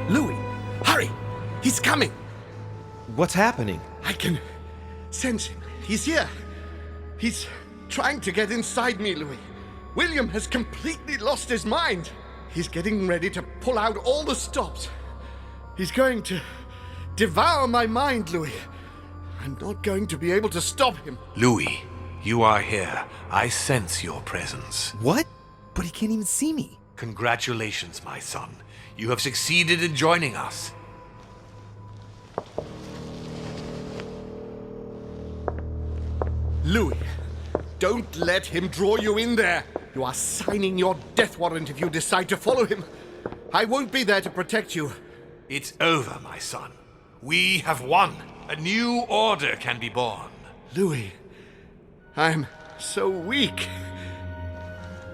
Louis, hurry! He's coming! What's happening? I can sense him. He's here. He's trying to get inside me, Louis. William has completely lost his mind. He's getting ready to pull out all the stops. He's going to devour my mind, Louis. I'm not going to be able to stop him. Louis, you are here. I sense your presence. What? But he can't even see me. Congratulations, my son. You have succeeded in joining us. Louis, don't let him draw you in there. You are signing your death warrant if you decide to follow him. I won't be there to protect you. It's over, my son. We have won. A new order can be born. Louis, I'm so weak.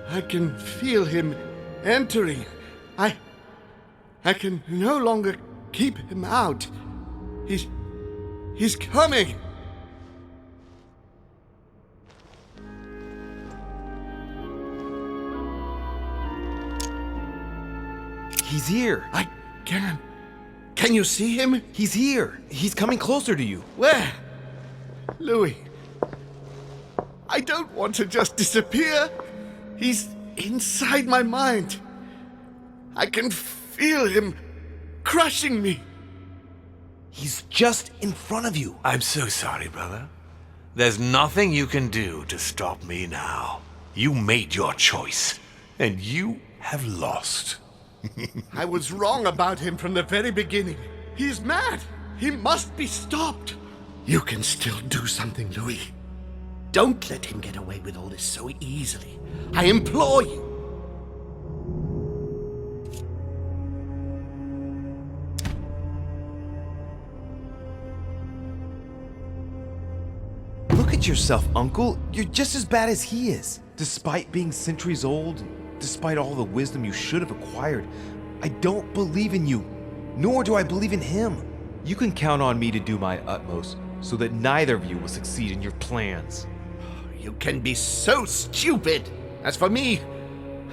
I can feel him entering. I can no longer keep him out. He's coming. He's here. I can. Can you see him? He's here. He's coming closer to you. Where? Louis. I don't want to just disappear. He's inside my mind. I can feel him crushing me. He's just in front of you. I'm so sorry, brother. There's nothing you can do to stop me now. You made your choice, and you have lost. I was wrong about him from the very beginning. He's mad. He must be stopped. You can still do something, Louis. Don't let him get away with all this so easily. I implore you. Look at yourself, Uncle. You're just as bad as he is. Despite being centuries old, despite all the wisdom you should have acquired, I don't believe in you, nor do I believe in him. You can count on me to do my utmost so that neither of you will succeed in your plans. You can be so stupid. As for me,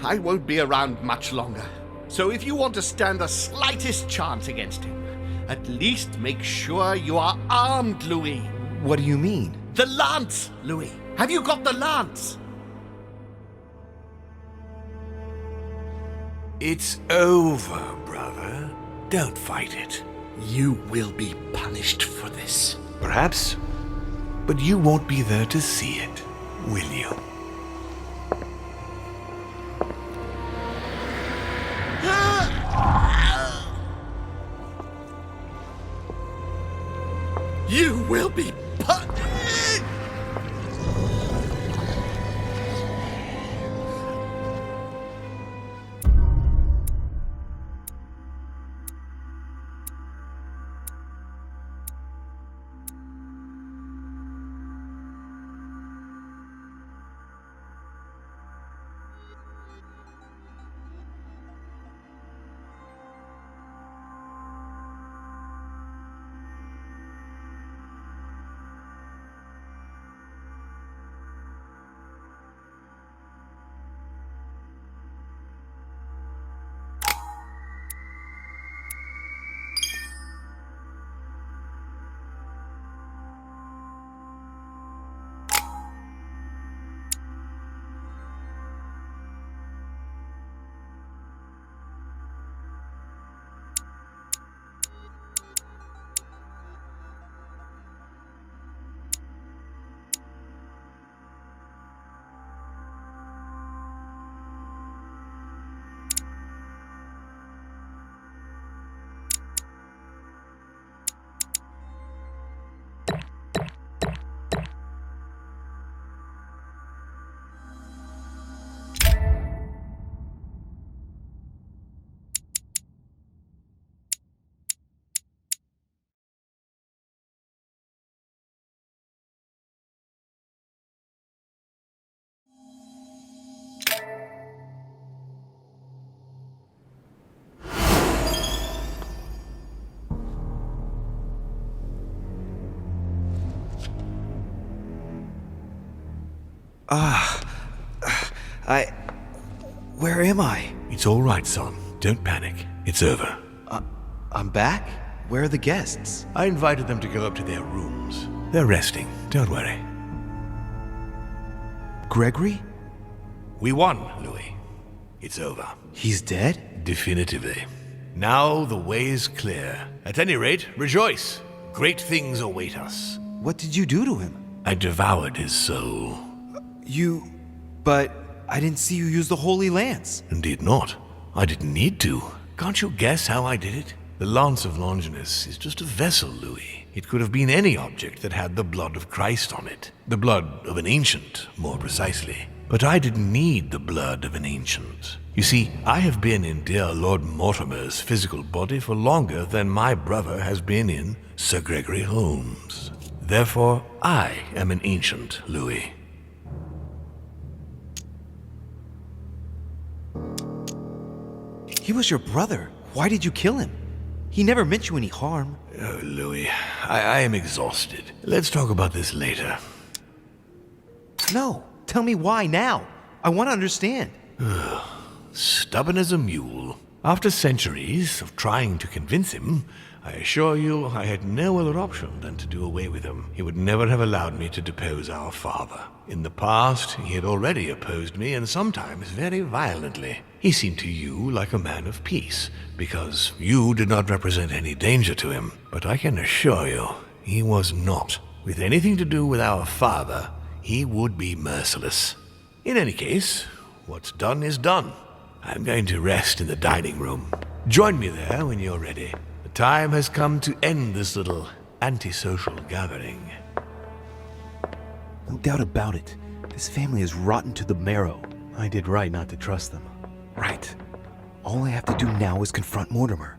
I won't be around much longer. So if you want to stand the slightest chance against him, at least make sure you are armed, Louis. What do you mean? The lance, Louis. Have you got the lance? It's over, brother. Don't fight it. You will be punished for this. Perhaps, but you won't be there to see it, will you? You will be punished! Where am I? It's all right, son. Don't panic. It's over. I'm back? Where are the guests? I invited them to go up to their rooms. They're resting, don't worry. Gregory? We won, Louis. It's over. He's dead? Definitively. Now the way is clear. At any rate, rejoice. Great things await us. What did you do to him? I devoured his soul. But I didn't see you use the Holy Lance. Indeed not. I didn't need to. Can't you guess how I did it? The Lance of Longinus is just a vessel, Louis. It could have been any object that had the blood of Christ on it. The blood of an ancient, more precisely. But I didn't need the blood of an ancient. You see, I have been in dear Lord Mortimer's physical body for longer than my brother has been in Sir Gregory Holmes. Therefore, I am an ancient, Louis. He was your brother. Why did you kill him? He never meant you any harm. Oh, Louis, I am exhausted. Let's talk about this later. No, tell me why now. I want to understand. Stubborn as a mule. After centuries of trying to convince him, I assure you I had no other option than to do away with him. He would never have allowed me to depose our father. In the past, he had already opposed me, and sometimes very violently. He seemed to you like a man of peace, because you did not represent any danger to him. But I can assure you, he was not. With anything to do with our father, he would be merciless. In any case, what's done is done. I'm going to rest in the dining room. Join me there when you're ready. The time has come to end this little antisocial gathering. No doubt about it. This family is rotten to the marrow. I did right not to trust them. Right. All I have to do now is confront Mortimer.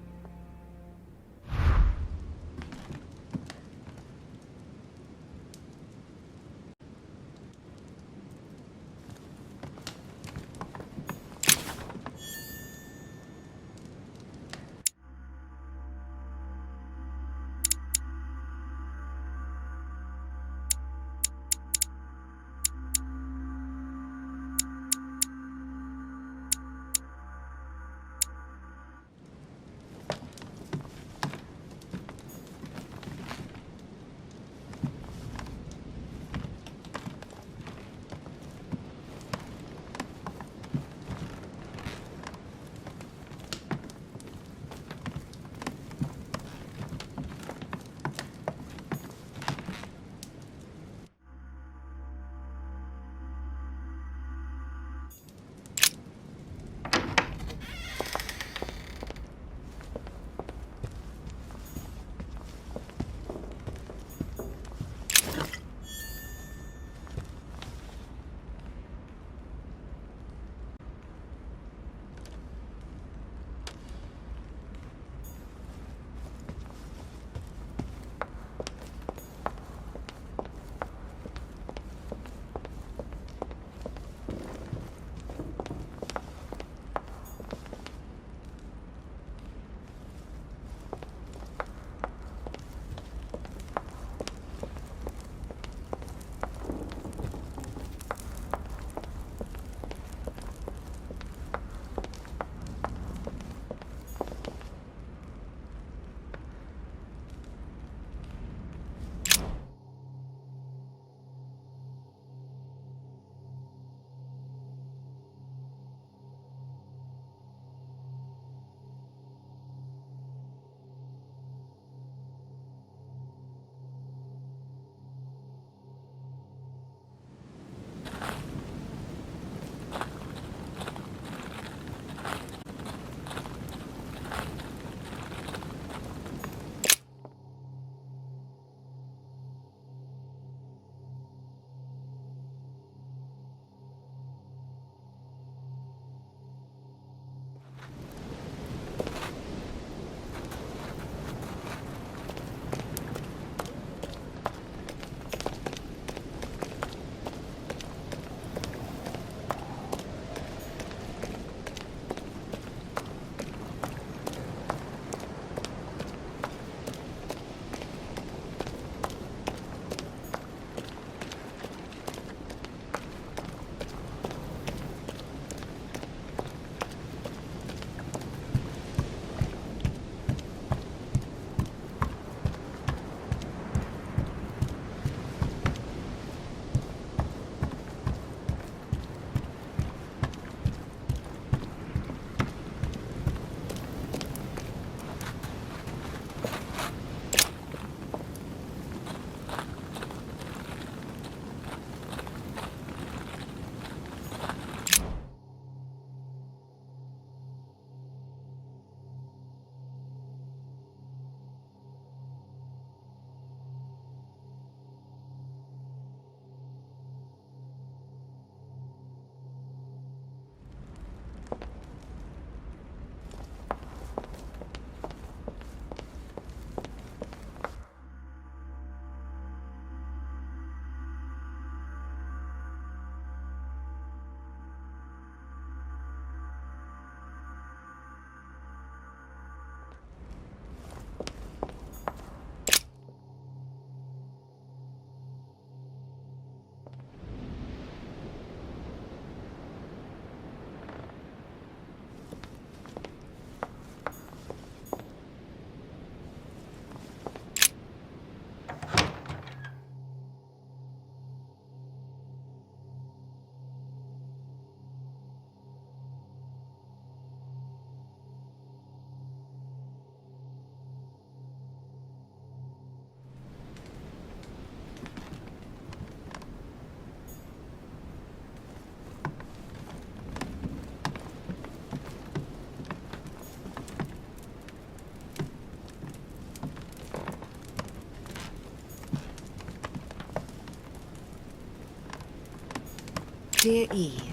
Dear E.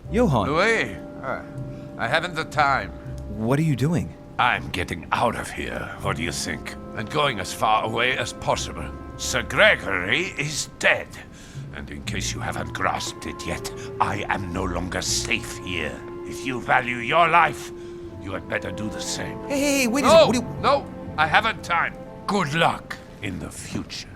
Johann, Louis, I haven't the time. what are you doing? I'm getting out of here, what do you think? And going as far away as possible. Sir Gregory is dead. And in case you haven't grasped it yet, I am no longer safe here. If you value your life, you had better do the same. Hey, wait a No, second. What do you... no, I haven't time. Good luck in the future.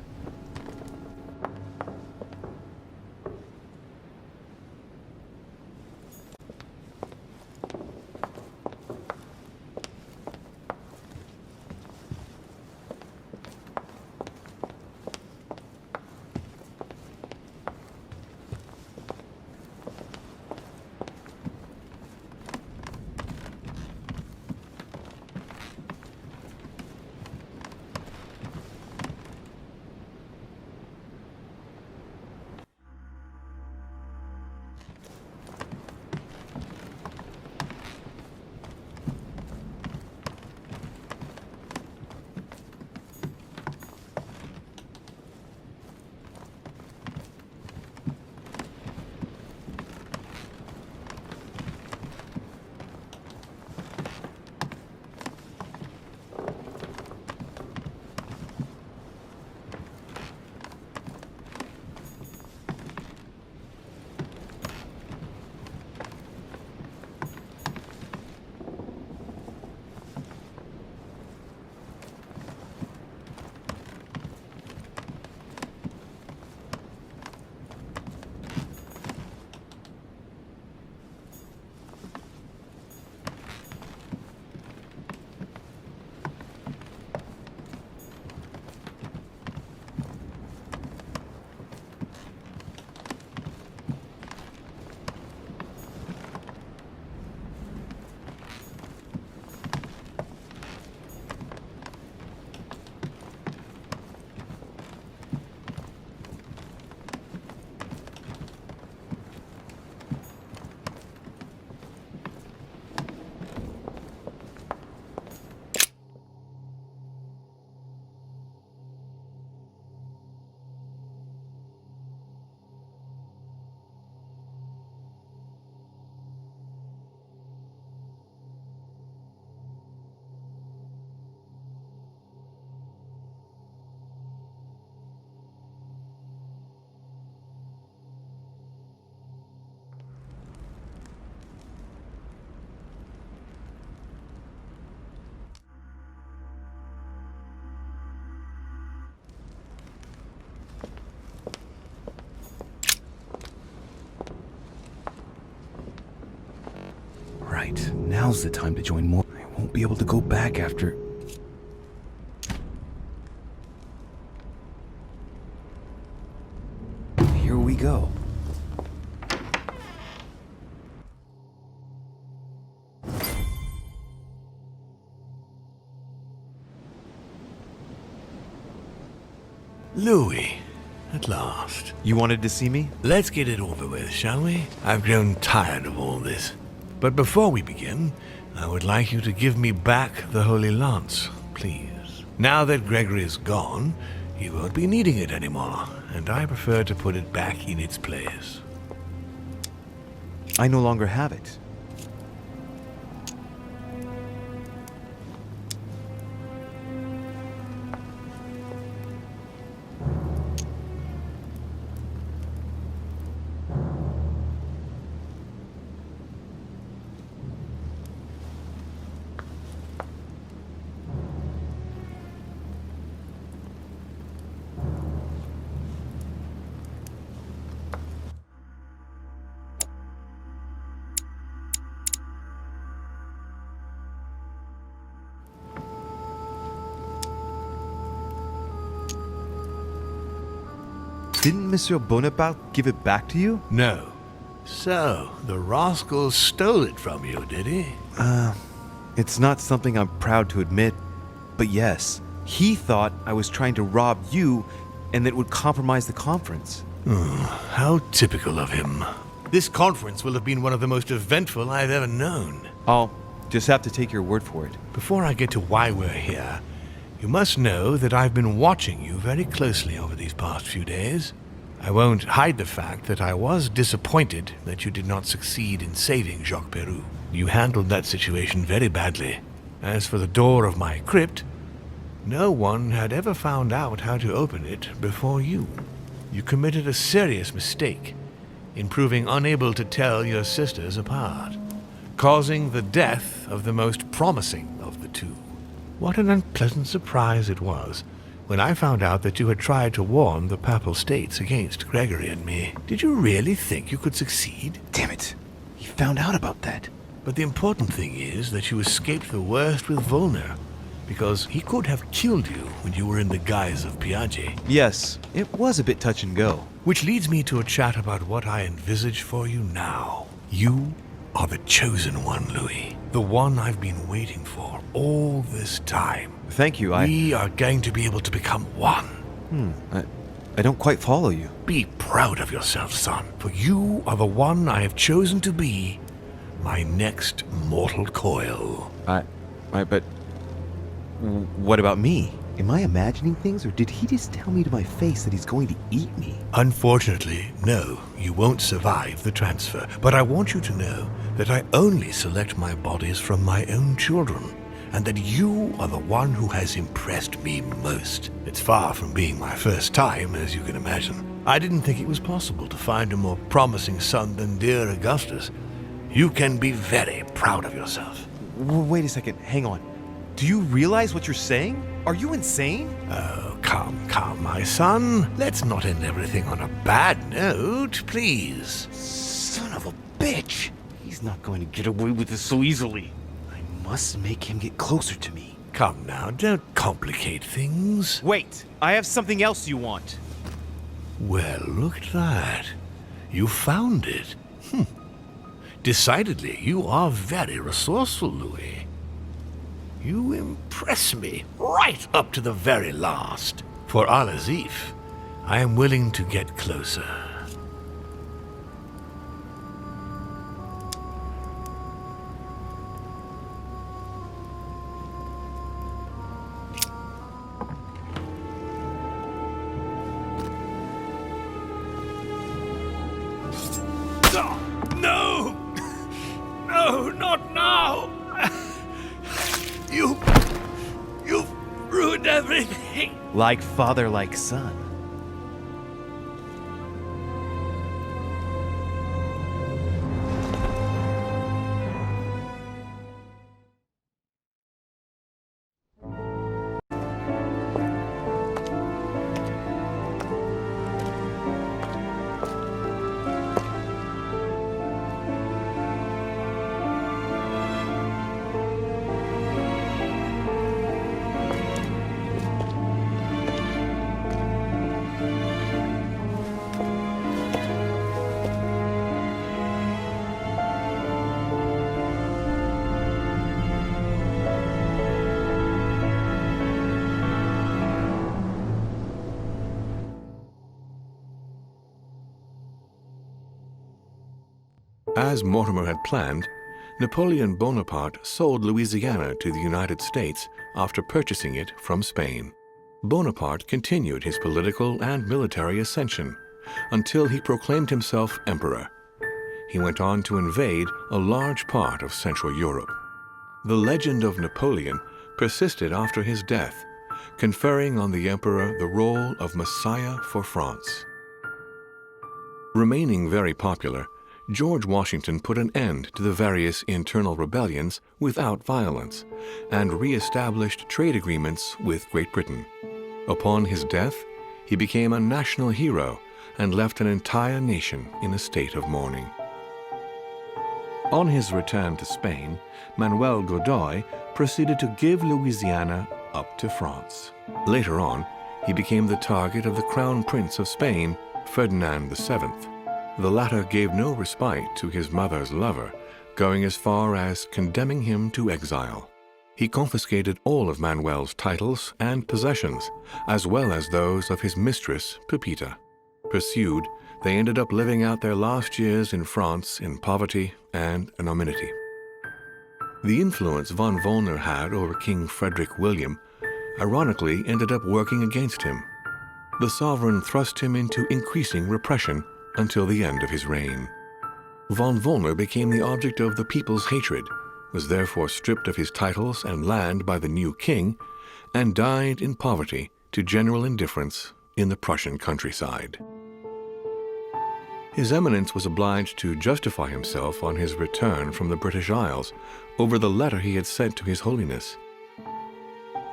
Right, now's the time to join more. I won't be able to go back after... we go. Louis, at last. You wanted to see me? Let's get it over with, shall we? I've grown tired of all this. But before we begin, I would like you to give me back the Holy Lance, please. Now that Gregory is gone, he won't be needing it anymore, and I prefer to put it back in its place. I no longer have it. Didn't Monsieur Bonaparte give it back to you? No. So, the rascal stole it from you, did he? It's not something I'm proud to admit, but yes, he thought I was trying to rob you and that it would compromise the conference. How typical of him. This conference will have been one of the most eventful I've ever known. I'll just have to take your word for it. Before I get to why we're here, you must know that I've been watching you very closely over these past few days. I won't hide the fact that I was disappointed that you did not succeed in saving Jacques Peroux. You handled that situation very badly. As for the door of my crypt, no one had ever found out how to open it before you. You committed a serious mistake in proving unable to tell your sisters apart, causing the death of the most promising of the two. What an unpleasant surprise it was when I found out that you had tried to warn the Papal States against Gregory and me. Did you really think you could succeed? Damn it. He found out about that. But the important thing is that you escaped the worst with Volner, because he could have killed you when you were in the guise of Piaget. Yes, it was a bit touch and go. Which leads me to a chat about what I envisage for you now. You are the chosen one, Louis. The one I've been waiting for all this time. Thank you, We are going to be able to become one. I don't quite follow you. Be proud of yourself, son, for you are the one I have chosen to be my next mortal coil. But what about me? Am I imagining things, or did he just tell me to my face that he's going to eat me? Unfortunately, no, you won't survive the transfer. But I want you to know that I only select my bodies from my own children, and that you are the one who has impressed me most. It's far from being my first time, as you can imagine. I didn't think it was possible to find a more promising son than dear Augustus. You can be very proud of yourself. Wait a second, hang on. Do you realize what you're saying? Are you insane? Oh, come, my son. Let's not end everything on a bad note, please. Son of a bitch! He's not going to get away with this so easily. I must make him get closer to me. Come now, don't complicate things. Wait, I have something else you want. Well, look at that. You found it. Decidedly, you are very resourceful, Louis. You impress me right up to the very last. For Al-Azif, I am willing to get closer. No! No, not now! You've ruined everything. Like father, like son. As Mortimer had planned, Napoleon Bonaparte sold Louisiana to the United States after purchasing it from Spain. Bonaparte continued his political and military ascension until he proclaimed himself emperor. He went on to invade a large part of Central Europe. The legend of Napoleon persisted after his death, conferring on the emperor the role of Messiah for France. Remaining very popular, George Washington put an end to the various internal rebellions without violence and re-established trade agreements with Great Britain. Upon his death, he became a national hero and left an entire nation in a state of mourning. On his return to Spain, Manuel Godoy proceeded to give Louisiana up to France. Later on, he became the target of the Crown Prince of Spain, Ferdinand VII. The latter gave no respite to his mother's lover, going as far as condemning him to exile. He confiscated all of Manuel's titles and possessions, as well as those of his mistress, Pepita. Pursued, they ended up living out their last years in France in poverty and anonymity. The influence von Wollner had over King Frederick William ironically ended up working against him. The sovereign thrust him into increasing repression until the end of his reign. Von Wollner became the object of the people's hatred, was therefore stripped of his titles and land by the new king, and died in poverty to general indifference in the Prussian countryside. His Eminence was obliged to justify himself on his return from the British Isles over the letter he had sent to His Holiness.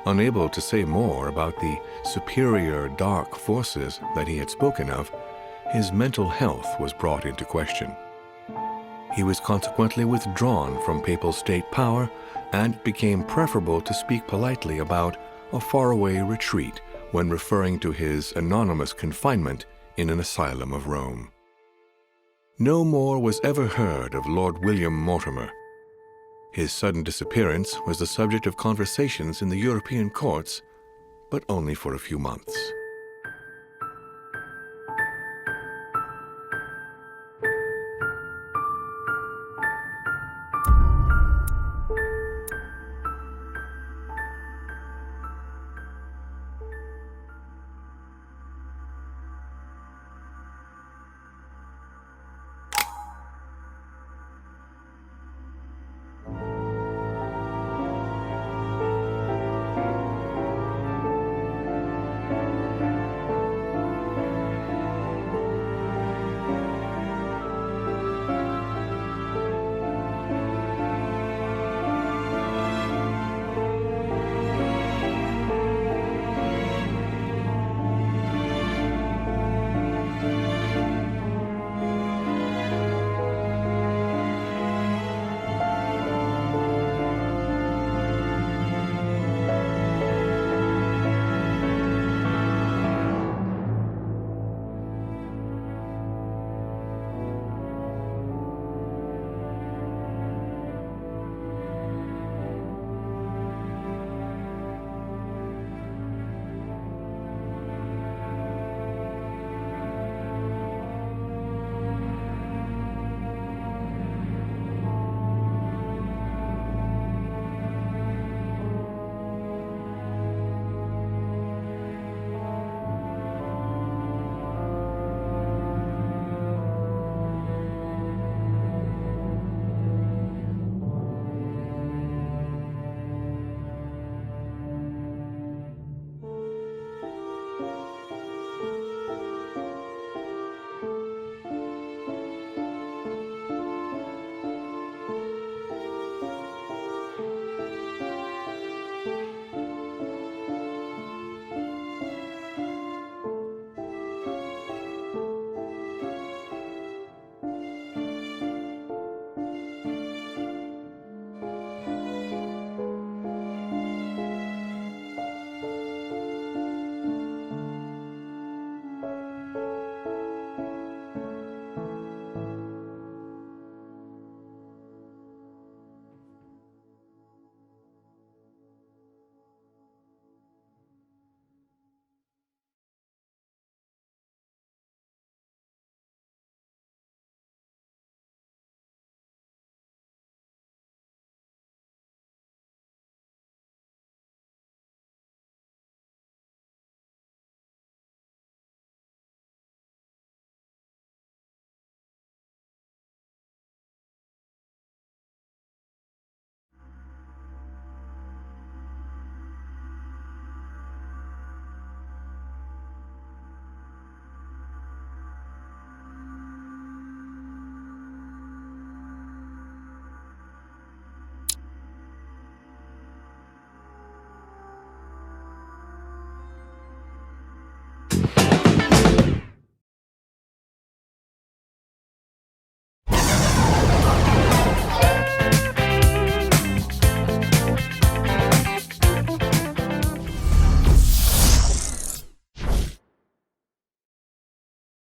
Unable to say more about the superior dark forces that he had spoken of, his mental health was brought into question. He was consequently withdrawn from papal state power, and it became preferable to speak politely about a faraway retreat when referring to his anonymous confinement in an asylum of Rome. No more was ever heard of Lord William Mortimer. His sudden disappearance was the subject of conversations in the European courts, but only for a few months.